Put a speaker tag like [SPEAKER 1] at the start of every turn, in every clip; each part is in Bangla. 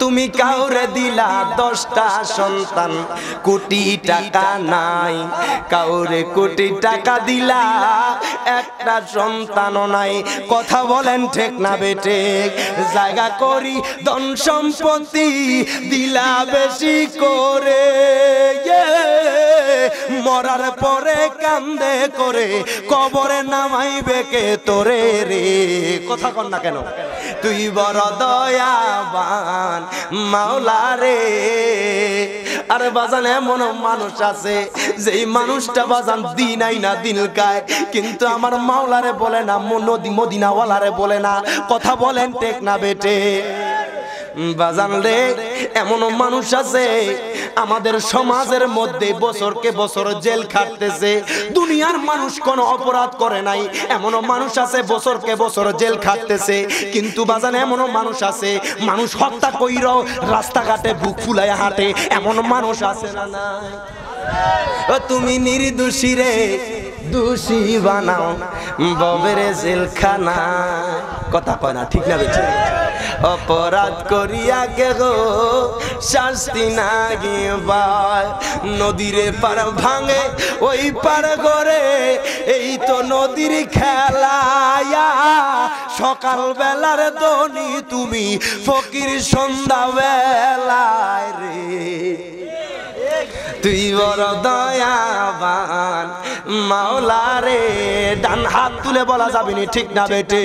[SPEAKER 1] তুমি কাউরে দিলা 10টা সন্তান, কোটি টাকা নাই। কাউরে কোটি টাকা দিলা, একটা সন্তানও নাই। কথা বলেন ঠিক না বেটে? জায়গা করি ধন সম্পত্তি দিলা বেশি করে, মরার পরে কান্দে করে কবরে নামাইবে কে তোরে রে? কথা কন না কেন? তুই বড় দয়াবান মাওলা রে। আরে বাজান, এমন মানুষ আছে যেই মানুষটা বাজান দিন আইনা দিন খায়, কিন্তু আমার মাওলারে বলে না, মদিনাওয়ালারে বলে না। কথা বলেন ঠিক না বেটে? বাজান রে, এমন মানুষ আছে আমাদের সমাজের মধ্যে বছরকে বছর জেল খাটতেছে। দুনিয়ার মানুষ কোনো অপরাধ করে নাই, এমন মানুষ আছে বছরকে বছর জেল খাটতেছে। কিন্তু বাজান, এমন মানুষ আছে মানুষ হত্যা কইরাও রাস্তাঘাটে বুক ফুলাইয়া হাঁটে, এমন মানুষ আছে না নাই? তুমি নির্দোষী রে দোষী বানাও ববের জেলখানা। কথা কয় না, ঠিক না বেঠে? অপরাধ করিয়া গেল শাস্তি না গিয়ে নদীরে পার ভাঙে ওই পার করে, এই তো নদীর খেলায়া। সকাল বেলার ধনী তুমি, ফকির সন্ধ্যা বেলায় রে। তুই বড় দয়াবান মাওলা রে। ডান হাত তুলে বলা যাবে না, ঠিক না বেটে?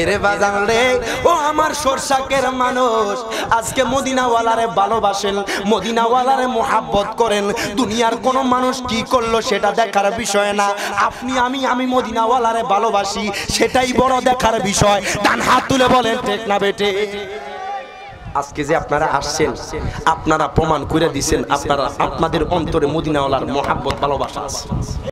[SPEAKER 1] এরে বাজান রে, ও আমার সরসাকের মানুষ, আজকে মদিনাওয়ালারে ভালোবাসেন, মদিনাওয়ালারে মোহাব্বত করেন। দুনিয়ার কোন মানুষ কি করলো সেটা দেখার বিষয় না। আপনি আমি মদিনাওয়ালারে ভালোবাসি, সেটাই বড় দেখার বিষয়। ডান হাত তুলে বলেন ঠিক না বেটে? আজকে যে আপনারা আসছেন, আপনারা প্রমাণ করে দিচ্ছেন আপনাদের অন্তরে মদিনাওয়ালার মোহাব্বত ভালোবাসা আছে।